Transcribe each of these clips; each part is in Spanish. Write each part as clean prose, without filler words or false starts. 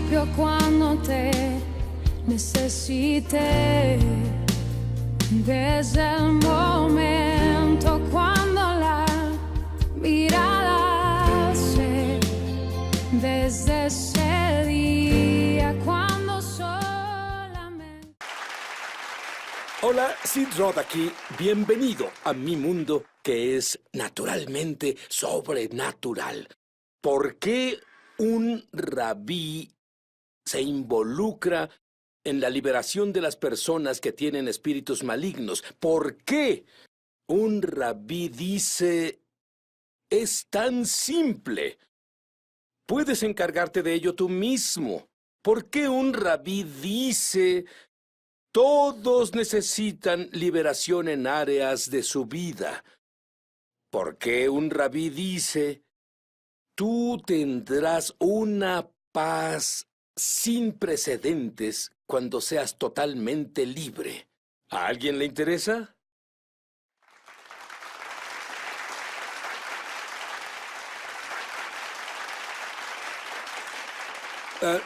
principio cuando te necesité, desde el momento cuando la mirada alcé, desde ese día cuando solamente... Hola, Sid Roth aquí. Bienvenido a mi mundo que es naturalmente sobrenatural. ¿Por qué un rabí se involucra en la liberación de las personas que tienen espíritus malignos? ¿Por qué un rabí dice, es tan simple? Puedes encargarte de ello tú mismo. ¿Por qué un rabí dice, todos necesitan liberación en áreas de su vida? ¿Por qué un rabí dice, tú tendrás una paz sin precedentes cuando seas totalmente libre? ¿A alguien le interesa?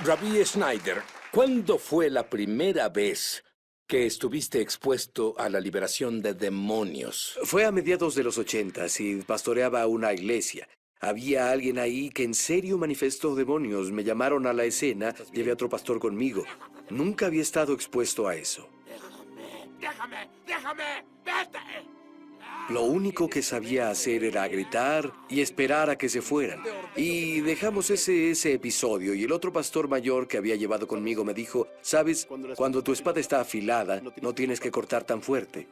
Rabí Schneider, ¿cuándo fue la primera vez que estuviste expuesto a la liberación de demonios? Fue a mediados de los 80 y pastoreaba una iglesia. Había alguien ahí que en serio manifestó demonios. Me llamaron a la escena, llevé a otro pastor conmigo. Nunca había estado expuesto a eso. ¡Déjame! ¡Vete! Lo único que sabía hacer era gritar y esperar a que se fueran. Y dejamos ese episodio y el otro pastor mayor que había llevado conmigo me dijo, ¿sabes? Cuando tu espada está afilada, no tienes que cortar tan fuerte.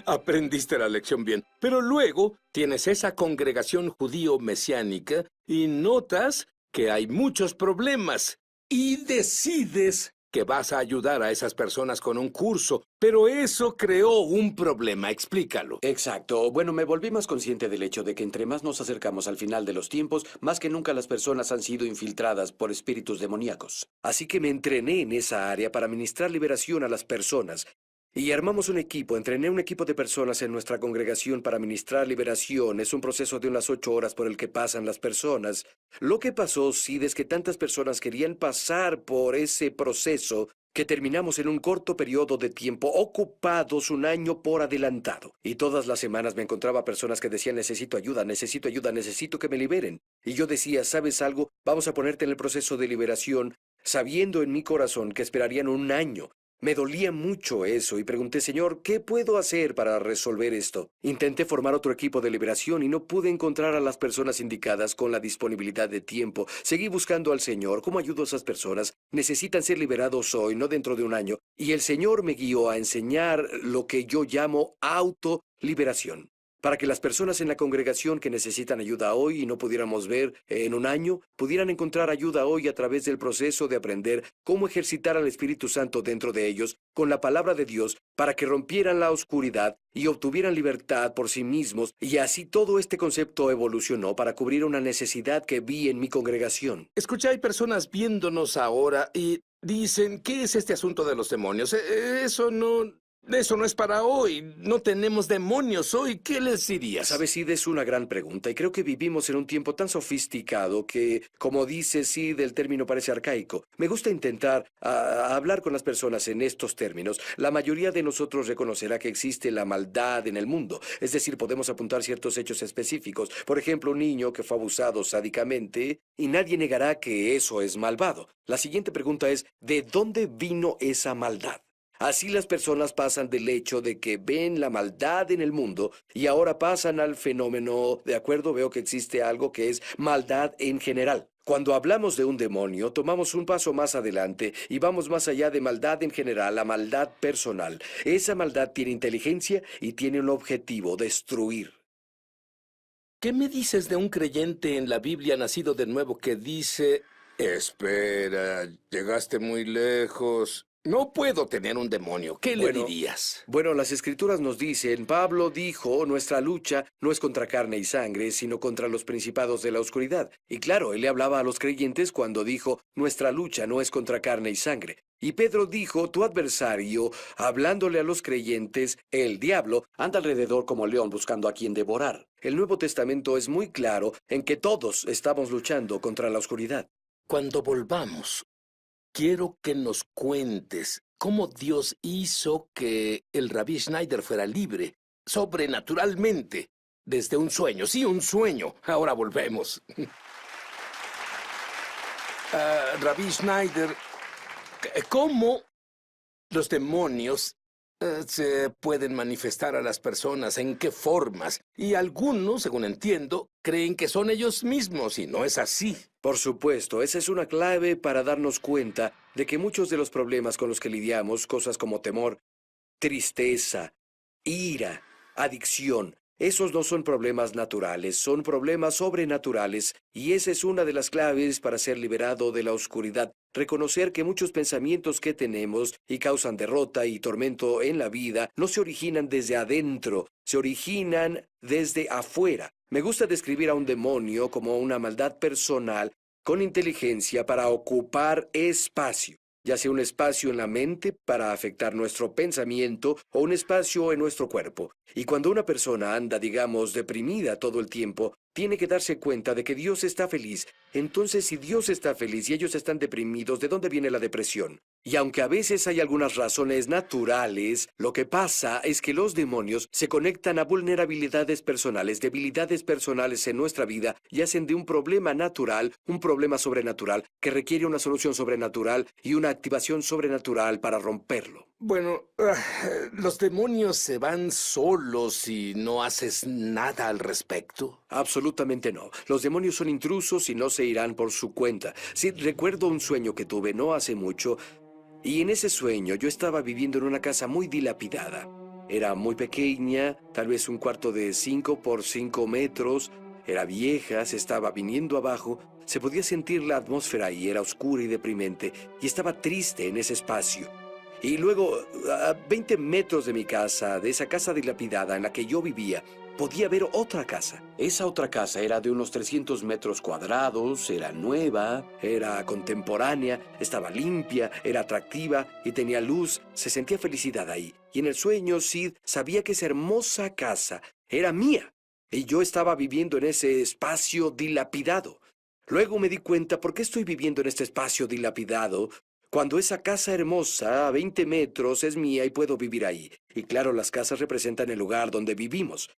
Aprendiste la lección bien. Pero luego tienes esa congregación judío mesiánica y notas que hay muchos problemas. Y decides que vas a ayudar a esas personas con un curso. Pero eso creó un problema. Explícalo. Exacto. Bueno, me volví más consciente del hecho de que entre más nos acercamos al final de los tiempos, más que nunca las personas han sido infiltradas por espíritus demoníacos. Así que me entrené en esa área para ministrar liberación a las personas. Y armamos un equipo, entrené un equipo de personas en nuestra congregación para ministrar liberación. Es un proceso de unas 8 horas por el que pasan las personas. Lo que pasó, Sid, es que tantas personas querían pasar por ese proceso que terminamos en un corto periodo de tiempo, ocupados un año por adelantado. Y todas las semanas me encontraba personas que decían, necesito ayuda, necesito que me liberen. Y yo decía, ¿sabes algo? Vamos a ponerte en el proceso de liberación, sabiendo en mi corazón que esperarían un año. Me dolía mucho eso y pregunté, Señor, ¿qué puedo hacer para resolver esto? Intenté formar otro equipo de liberación y no pude encontrar a las personas indicadas con la disponibilidad de tiempo. Seguí buscando al Señor. ¿Cómo ayudo a esas personas? Necesitan ser liberados hoy, no dentro de un año. Y el Señor me guió a enseñar lo que yo llamo autoliberación. Para que las personas en la congregación que necesitan ayuda hoy y no pudiéramos ver en un año, pudieran encontrar ayuda hoy a través del proceso de aprender cómo ejercitar al Espíritu Santo dentro de ellos con la palabra de Dios para que rompieran la oscuridad y obtuvieran libertad por sí mismos. Y así todo este concepto evolucionó para cubrir una necesidad que vi en mi congregación. Escucha, hay personas viéndonos ahora y dicen, ¿qué es este asunto de los demonios? Eso no es para hoy. No tenemos demonios hoy. ¿Qué les dirías? Sabes, Sid, es una gran pregunta y creo que vivimos en un tiempo tan sofisticado que, como dice Sid, el término parece arcaico. Me gusta intentar hablar con las personas en estos términos. La mayoría de nosotros reconocerá que existe la maldad en el mundo. Es decir, podemos apuntar ciertos hechos específicos. Por ejemplo, un niño que fue abusado sádicamente y nadie negará que eso es malvado. La siguiente pregunta es, ¿de dónde vino esa maldad? Así las personas pasan del hecho de que ven la maldad en el mundo y ahora pasan al fenómeno, de acuerdo, veo que existe algo que es maldad en general. Cuando hablamos de un demonio, tomamos un paso más adelante y vamos más allá de maldad en general a maldad personal. Esa maldad tiene inteligencia y tiene un objetivo, destruir. ¿Qué me dices de un creyente en la Biblia nacido de nuevo que dice, espera, llegaste muy lejos? No puedo tener un demonio. ¿Qué le dirías? Bueno, las Escrituras nos dicen, Pablo dijo, nuestra lucha no es contra carne y sangre, sino contra los principados de la oscuridad. Y claro, él le hablaba a los creyentes cuando dijo, nuestra lucha no es contra carne y sangre. Y Pedro dijo, tu adversario, hablándole a los creyentes, el diablo, anda alrededor como león buscando a quien devorar. El Nuevo Testamento es muy claro en que todos estamos luchando contra la oscuridad. Cuando volvamos quiero que nos cuentes cómo Dios hizo que el Rabí Schneider fuera libre, sobrenaturalmente, desde un sueño. Sí, un sueño. Ahora volvemos. Rabí Schneider, ¿cómo los demonios se pueden manifestar a las personas? ¿En qué formas? Y algunos, según entiendo, creen que son ellos mismos, y no es así. Por supuesto, esa es una clave para darnos cuenta de que muchos de los problemas con los que lidiamos, cosas como temor, tristeza, ira, adicción, esos no son problemas naturales, son problemas sobrenaturales, y esa es una de las claves para ser liberado de la oscuridad. Reconocer que muchos pensamientos que tenemos y causan derrota y tormento en la vida no se originan desde adentro, se originan desde afuera. Me gusta describir a un demonio como una maldad personal con inteligencia para ocupar espacio, ya sea un espacio en la mente para afectar nuestro pensamiento o un espacio en nuestro cuerpo. Y cuando una persona anda, digamos, deprimida todo el tiempo, tiene que darse cuenta de que Dios está feliz. Entonces, si Dios está feliz y ellos están deprimidos, ¿de dónde viene la depresión? Y aunque a veces hay algunas razones naturales, lo que pasa es que los demonios se conectan a vulnerabilidades personales, debilidades personales en nuestra vida y hacen de un problema natural un problema sobrenatural que requiere una solución sobrenatural y una activación sobrenatural para romperlo. Bueno, los demonios se van solos si no haces nada al respecto. Absolutamente no. Los demonios son intrusos y no se irán por su cuenta. Sí, recuerdo un sueño que tuve no hace mucho, y en ese sueño yo estaba viviendo en una casa muy dilapidada. Era muy pequeña, tal vez un cuarto de 5 por 5 metros. Era vieja, se estaba viniendo abajo. Se podía sentir la atmósfera y era oscura y deprimente, y estaba triste en ese espacio. Y luego, a 20 metros de mi casa, de esa casa dilapidada en la que yo vivía, podía ver otra casa. Esa otra casa era de unos 300 metros cuadrados, era nueva, era contemporánea, estaba limpia, era atractiva y tenía luz. Se sentía felicidad ahí. Y en el sueño, Sid sabía que esa hermosa casa era mía. Y yo estaba viviendo en ese espacio dilapidado. Luego me di cuenta por qué estoy viviendo en este espacio dilapidado, cuando esa casa hermosa a 20 metros es mía y puedo vivir ahí. Y claro, las casas representan el lugar donde vivimos.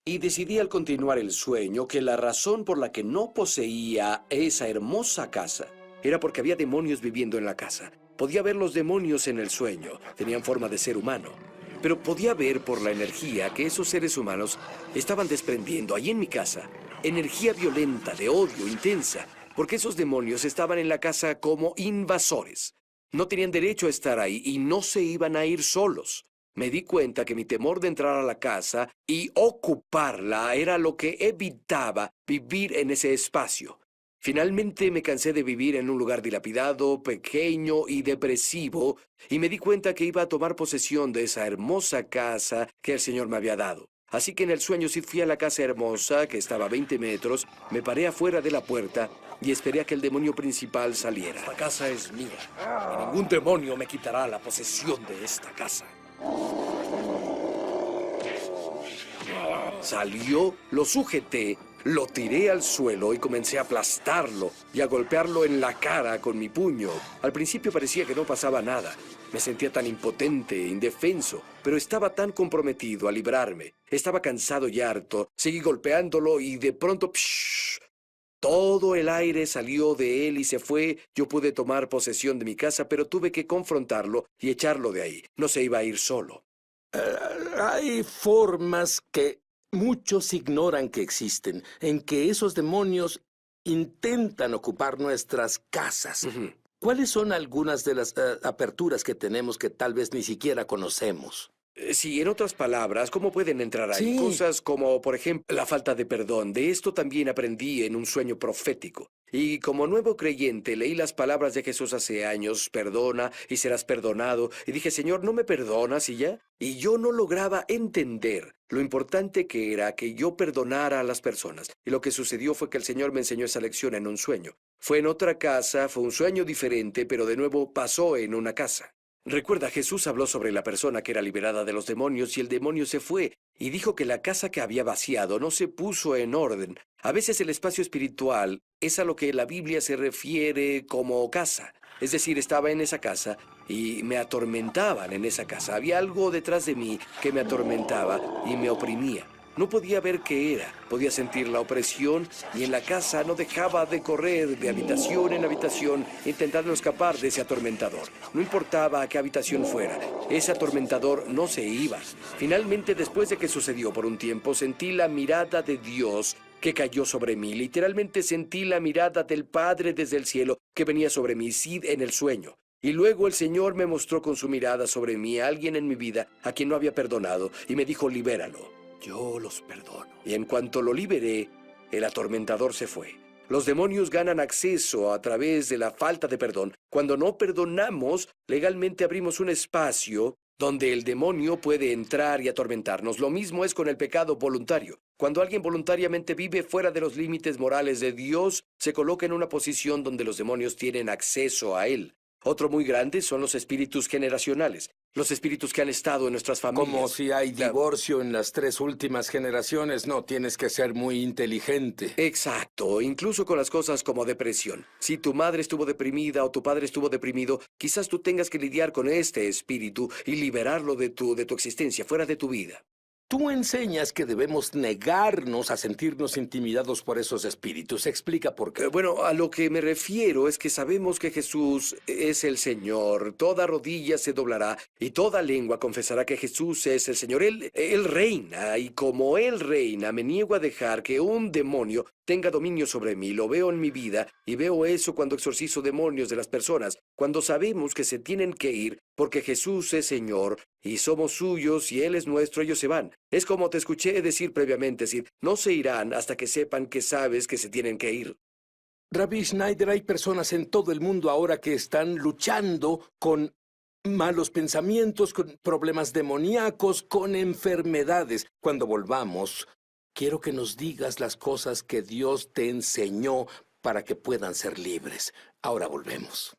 Y decidí al continuar el sueño que la razón por la que no poseía esa hermosa casa era porque había demonios viviendo en la casa. Podía ver los demonios en el sueño, tenían forma de ser humano. Pero podía ver por la energía que esos seres humanos estaban desprendiendo ahí en mi casa. Energía violenta, de odio, intensa. Porque esos demonios estaban en la casa como invasores. No tenían derecho a estar ahí y no se iban a ir solos. Me di cuenta que mi temor de entrar a la casa y ocuparla era lo que evitaba vivir en ese espacio. Finalmente me cansé de vivir en un lugar dilapidado, pequeño y depresivo, y me di cuenta que iba a tomar posesión de esa hermosa casa que el Señor me había dado. Así que en el sueño sí fui a la casa hermosa, que estaba a 20 metros, me paré afuera de la puerta y esperé a que el demonio principal saliera. Esta casa es mía, y ningún demonio me quitará la posesión de esta casa. Salió, lo sujeté, lo tiré al suelo y comencé a aplastarlo y a golpearlo en la cara con mi puño. Al principio parecía que no pasaba nada. Me sentía tan impotente, indefenso, pero estaba tan comprometido a librarme. Estaba cansado y harto. Seguí golpeándolo y de pronto, ¡psh! Todo el aire salió de él y se fue. Yo pude tomar posesión de mi casa, pero tuve que confrontarlo y echarlo de ahí. No se iba a ir solo. Hay formas que muchos ignoran que existen, en que esos demonios intentan ocupar nuestras casas. Ujú. ¿Cuáles son algunas de las aperturas que tenemos que tal vez ni siquiera conocemos? Sí, en otras palabras, ¿cómo pueden entrar ahí? Sí. Cosas como, por ejemplo, la falta de perdón. De esto también aprendí en un sueño profético. Y como nuevo creyente, leí las palabras de Jesús hace años: perdona y serás perdonado. Y dije, Señor, ¿no me perdonas y ya? Y yo no lograba entender lo importante que era que yo perdonara a las personas. Y lo que sucedió fue que el Señor me enseñó esa lección en un sueño. Fue en otra casa, fue un sueño diferente, pero de nuevo pasó en una casa. Recuerda, Jesús habló sobre la persona que era liberada de los demonios y el demonio se fue, y dijo que la casa que había vaciado no se puso en orden. A veces el espacio espiritual es a lo que la Biblia se refiere como casa. Es decir, estaba en esa casa y me atormentaban en esa casa. Había algo detrás de mí que me atormentaba y me oprimía. No podía ver qué era, podía sentir la opresión y en la casa no dejaba de correr de habitación en habitación intentando escapar de ese atormentador. No importaba a qué habitación fuera, ese atormentador no se iba. Finalmente, después de que sucedió por un tiempo, sentí la mirada de Dios que cayó sobre mí. Literalmente sentí la mirada del Padre desde el cielo que venía sobre mí, sí, en el sueño. Y luego el Señor me mostró con su mirada sobre mí a alguien en mi vida a quien no había perdonado y me dijo, libéralo. Yo los perdono. Y en cuanto lo liberé, el atormentador se fue. Los demonios ganan acceso a través de la falta de perdón. Cuando no perdonamos, legalmente abrimos un espacio donde el demonio puede entrar y atormentarnos. Lo mismo es con el pecado voluntario. Cuando alguien voluntariamente vive fuera de los límites morales de Dios, se coloca en una posición donde los demonios tienen acceso a él. Otro muy grande son los espíritus generacionales, los espíritus que han estado en nuestras familias. Como si hay divorcio en las 3 últimas generaciones, no, tienes que ser muy inteligente. Exacto, incluso con las cosas como depresión. Si tu madre estuvo deprimida o tu padre estuvo deprimido, quizás tú tengas que lidiar con este espíritu y liberarlo de tu existencia, fuera de tu vida. Tú enseñas que debemos negarnos a sentirnos intimidados por esos espíritus. Explica por qué. Bueno, a lo que me refiero es que sabemos que Jesús es el Señor. Toda rodilla se doblará y toda lengua confesará que Jesús es el Señor. Él reina, y como Él reina, me niego a dejar que un demonio tenga dominio sobre mí. Lo veo en mi vida y veo eso cuando exorcizo demonios de las personas, cuando sabemos que se tienen que ir porque Jesús es Señor y somos suyos y Él es nuestro, ellos se van. Es como te escuché decir previamente, Sid, no se irán hasta que sepan que sabes que se tienen que ir. Rabbi Schneider, hay personas en todo el mundo ahora que están luchando con malos pensamientos, con problemas demoníacos, con enfermedades. Cuando volvamos, quiero que nos digas las cosas que Dios te enseñó para que puedan ser libres. Ahora volvemos.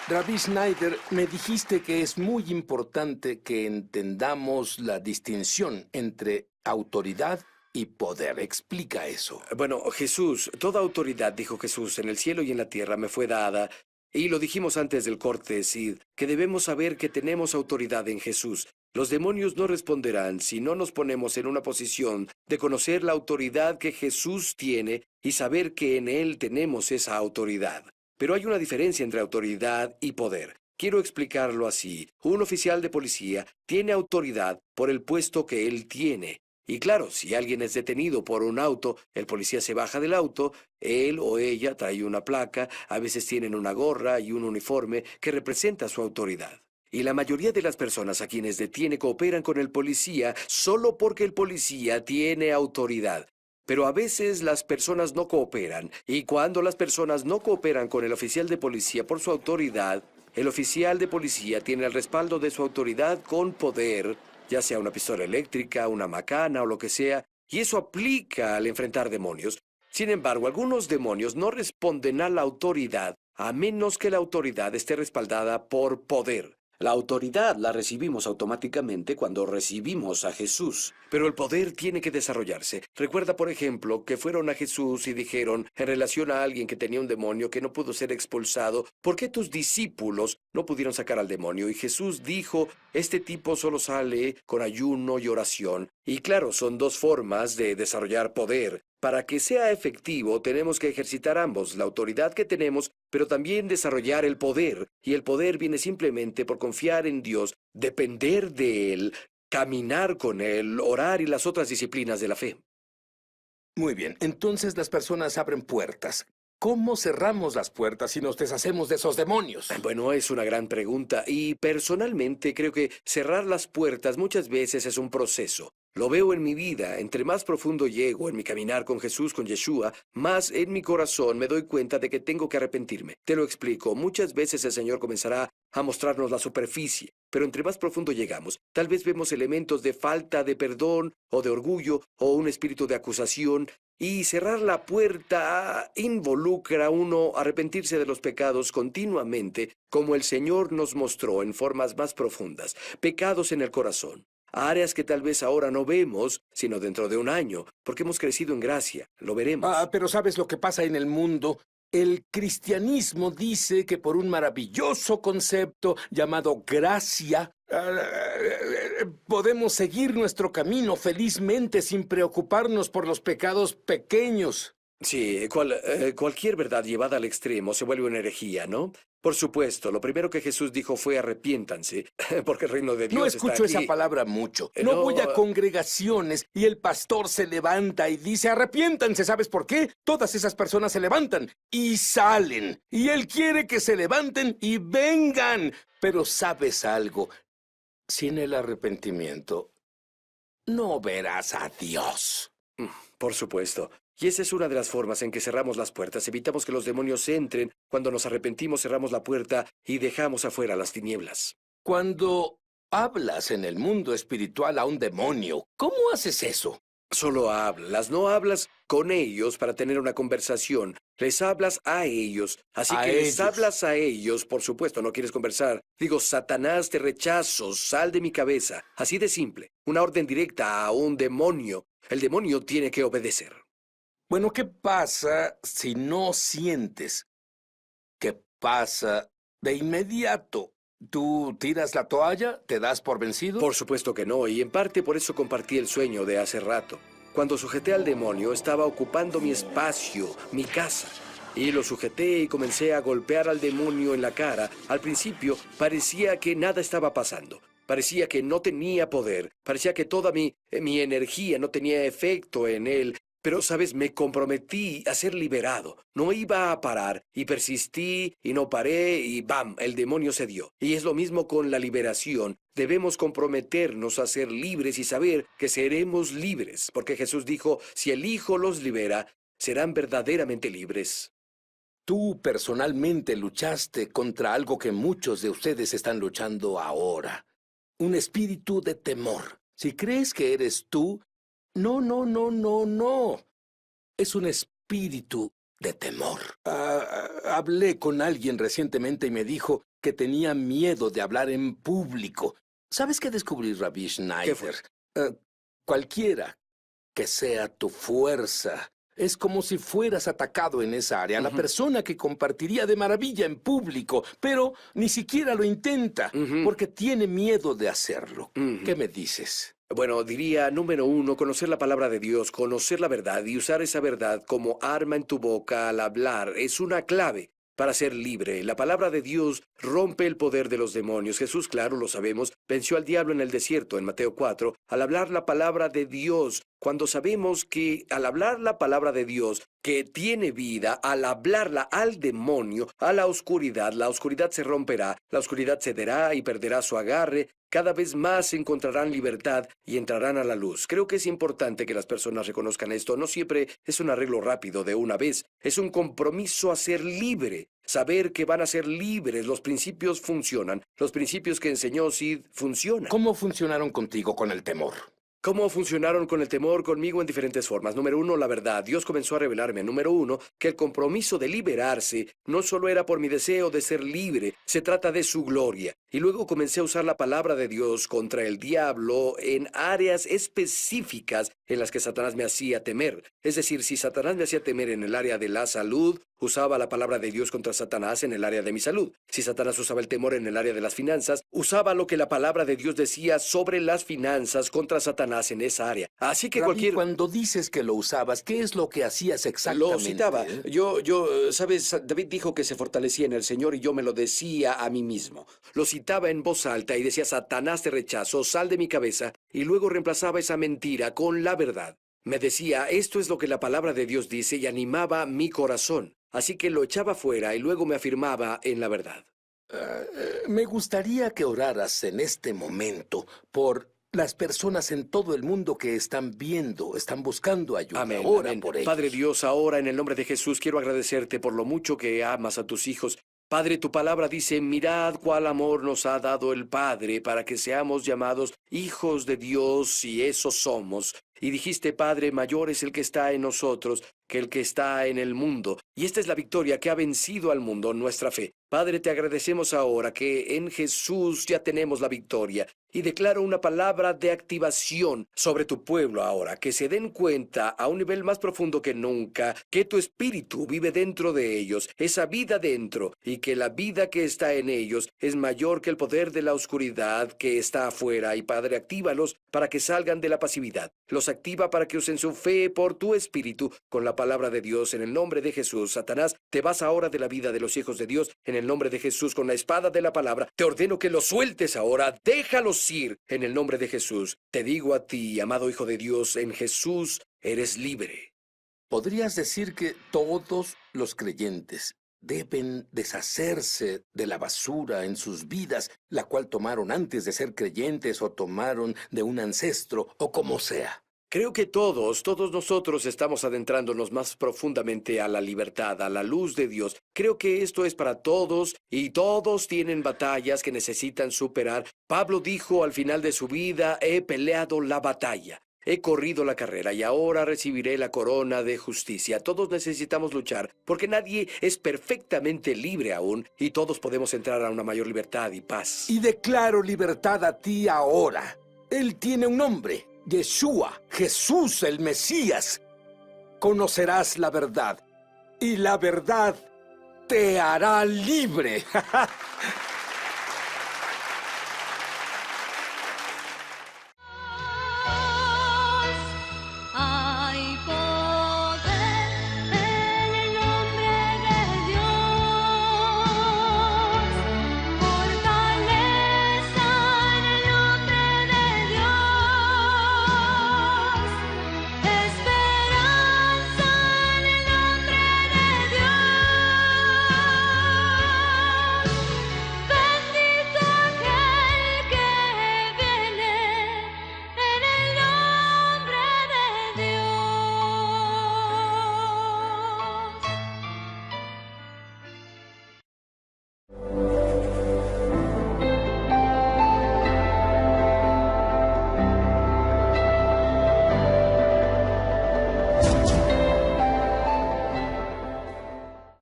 Rabbi Schneider, me dijiste que es muy importante que entendamos la distinción entre autoridad y poder. Explica eso. Bueno, Jesús, toda autoridad, dijo Jesús, en el cielo y en la tierra me fue dada. Y lo dijimos antes del corte, Sid, que debemos saber que tenemos autoridad en Jesús. Los demonios no responderán si no nos ponemos en una posición de conocer la autoridad que Jesús tiene y saber que en Él tenemos esa autoridad. Pero hay una diferencia entre autoridad y poder. Quiero explicarlo así. Un oficial de policía tiene autoridad por el puesto que él tiene. Y claro, si alguien es detenido por un auto, el policía se baja del auto, él o ella trae una placa, a veces tienen una gorra y un uniforme que representa su autoridad. Y la mayoría de las personas a quienes detiene cooperan con el policía solo porque el policía tiene autoridad. Pero a veces las personas no cooperan, y cuando las personas no cooperan con el oficial de policía por su autoridad, el oficial de policía tiene el respaldo de su autoridad con poder, ya sea una pistola eléctrica, una macana o lo que sea, y eso aplica al enfrentar demonios. Sin embargo, algunos demonios no responden a la autoridad, a menos que la autoridad esté respaldada por poder. La autoridad la recibimos automáticamente cuando recibimos a Jesús. Pero el poder tiene que desarrollarse. Recuerda, por ejemplo, que fueron a Jesús y dijeron, en relación a alguien que tenía un demonio que no pudo ser expulsado, ¿por qué tus discípulos no pudieron sacar al demonio? Y Jesús dijo, este tipo solo sale con ayuno y oración. Y claro, son dos formas de desarrollar poder. Para que sea efectivo, tenemos que ejercitar ambos, la autoridad que tenemos, pero también desarrollar el poder. Y el poder viene simplemente por confiar en Dios, depender de Él, caminar con Él, orar y las otras disciplinas de la fe. Muy bien, entonces las personas abren puertas. ¿Cómo cerramos las puertas y nos deshacemos de esos demonios? Bueno, es una gran pregunta y personalmente creo que cerrar las puertas muchas veces es un proceso. Lo veo en mi vida. Entre más profundo llego en mi caminar con Jesús, con Yeshua, más en mi corazón me doy cuenta de que tengo que arrepentirme. Te lo explico. Muchas veces el Señor comenzará a mostrarnos la superficie, pero entre más profundo llegamos, tal vez vemos elementos de falta de perdón o de orgullo o un espíritu de acusación. Y cerrar la puerta involucra a uno arrepentirse de los pecados continuamente, como el Señor nos mostró en formas más profundas. Pecados en el corazón. Áreas que tal vez ahora no vemos, sino dentro de un año, porque hemos crecido en gracia. Lo veremos. Pero ¿sabes lo que pasa en el mundo? El cristianismo dice que por un maravilloso concepto llamado gracia, podemos seguir nuestro camino felizmente sin preocuparnos por los pecados pequeños. Sí, cualquier verdad llevada al extremo se vuelve una herejía, ¿no? Por supuesto, lo primero que Jesús dijo fue arrepiéntanse, porque el reino de Dios No está escucho aquí. esa palabra mucho. No, No voy a congregaciones y el pastor se levanta y dice, arrepiéntanse. ¿Sabes por qué? Todas esas personas se levantan y salen. Y él quiere que se levanten y vengan. Pero ¿sabes algo? Sin el arrepentimiento, no verás a Dios. Por supuesto. Y esa es una de las formas en que cerramos las puertas. Evitamos que los demonios entren. Cuando nos arrepentimos, cerramos la puerta y dejamos afuera las tinieblas. Cuando hablas en el mundo espiritual a un demonio, ¿cómo haces eso? Solo hablas, no hablas con ellos para tener una conversación. Les hablas a ellos. Así A que les ellos. hablas a ellos, por supuesto, no quieres conversar. Digo, Satanás, te rechazo, sal de mi cabeza. Así de simple. Una orden directa a un demonio. El demonio tiene que obedecer. Bueno, ¿qué pasa si no sientes? ¿Qué pasa de inmediato? ¿Tú tiras la toalla? ¿Te das por vencido? Por supuesto que no, y en parte por eso compartí el sueño de hace rato. Cuando sujeté al demonio, estaba ocupando mi espacio, mi casa. Y lo sujeté y comencé a golpear al demonio en la cara. Al principio parecía que nada estaba pasando. Parecía que no tenía poder. Parecía que toda mi energía no tenía efecto en él. Pero, ¿sabes? Me comprometí a ser liberado. No iba a parar. Y persistí y no paré y ¡bam! El demonio cedió. Y es lo mismo con la liberación. Debemos comprometernos a ser libres y saber que seremos libres. Porque Jesús dijo, si el Hijo los libera, serán verdaderamente libres. Tú personalmente luchaste contra algo que muchos de ustedes están luchando ahora. Un espíritu de temor. Si crees que eres tú, no. Es un espíritu de temor. Hablé con alguien recientemente y me dijo que tenía miedo de hablar en público. ¿Sabes qué descubrí, Rabbi Schneider? ¿Qué fue? Cualquiera que sea tu fuerza, es como si fueras atacado en esa área. La persona que compartiría de maravilla en público, pero ni siquiera lo intenta, porque tiene miedo de hacerlo. ¿Qué me dices? Bueno, diría, número 1, conocer la palabra de Dios, conocer la verdad y usar esa verdad como arma en tu boca al hablar es una clave para ser libre. La palabra de Dios rompe el poder de los demonios. Jesús, claro, lo sabemos, venció al diablo en el desierto, en Mateo 4, al hablar la palabra de Dios. Cuando sabemos que al hablar la palabra de Dios, que tiene vida, al hablarla al demonio, a la oscuridad se romperá, la oscuridad cederá y perderá su agarre. Cada vez más encontrarán libertad y entrarán a la luz. Creo que es importante que las personas reconozcan esto. No siempre es un arreglo rápido de una vez. Es un compromiso a ser libre. Saber que van a ser libres. Los principios funcionan. Los principios que enseñó Sid funcionan. ¿Cómo funcionaron contigo con el temor? ¿Cómo funcionaron con el temor conmigo en diferentes formas? Número 1, la verdad. Dios comenzó a revelarme, número 1, que el compromiso de liberarse no solo era por mi deseo de ser libre, se trata de su gloria. Y luego comencé a usar la palabra de Dios contra el diablo en áreas específicas en las que Satanás me hacía temer. Es decir, si Satanás me hacía temer en el área de la salud, usaba la palabra de Dios contra Satanás en el área de mi salud. Si Satanás usaba el temor en el área de las finanzas, usaba lo que la palabra de Dios decía sobre las finanzas contra Satanás en esa área. Así que Rabí, cuando dices que lo usabas, ¿qué es lo que hacías exactamente? Lo citaba. ¿Sabes? David dijo que se fortalecía en el Señor y yo me lo decía a mí mismo. Lo citaba en voz alta y decía, Satanás te rechazo, sal de mi cabeza, y luego reemplazaba esa mentira con la verdad. Me decía, esto es lo que la palabra de Dios dice y animaba mi corazón. Así que lo echaba fuera y luego me afirmaba en la verdad. Me gustaría que oraras en este momento por las personas en todo el mundo que están viendo, están buscando ayuda. Amén, Ora amén. por ellos. Padre Dios, ahora en el nombre de Jesús quiero agradecerte por lo mucho que amas a tus hijos. Padre, tu palabra dice, mirad cuál amor nos ha dado el Padre para que seamos llamados hijos de Dios, y eso somos. Y dijiste, Padre, mayor es el que está en nosotros que el que está en el mundo. Y esta es la victoria que ha vencido al mundo, nuestra fe. Padre, te agradecemos ahora que en Jesús ya tenemos la victoria. Y declaro una palabra de activación sobre tu pueblo ahora, que se den cuenta a un nivel más profundo que nunca, que tu espíritu vive dentro de ellos, esa vida dentro, y que la vida que está en ellos es mayor que el poder de la oscuridad que está afuera. Y Padre, actívalos para que salgan de la pasividad. Los activa para que usen su fe por tu espíritu con la palabra de Dios en el nombre de Jesús. Satanás, te vas ahora de la vida de los hijos de Dios en el nombre de Jesús con la espada de la palabra. Te ordeno que los sueltes ahora, déjalos ir en el nombre de Jesús. Te digo a ti, amado hijo de Dios, en Jesús eres libre. ¿Podrías decir que todos los creyentes deben deshacerse de la basura en sus vidas, la cual tomaron antes de ser creyentes o tomaron de un ancestro o como sea? Creo que todos nosotros estamos adentrándonos más profundamente a la libertad, a la luz de Dios. Creo que esto es para todos y todos tienen batallas que necesitan superar. Pablo dijo al final de su vida, he peleado la batalla. He corrido la carrera y ahora recibiré la corona de justicia. Todos necesitamos luchar, porque nadie es perfectamente libre aún, y todos podemos entrar a una mayor libertad y paz. Y declaro libertad a ti ahora. Él tiene un nombre, Yeshua, Jesús el Mesías. Conocerás la verdad, y la verdad te hará libre.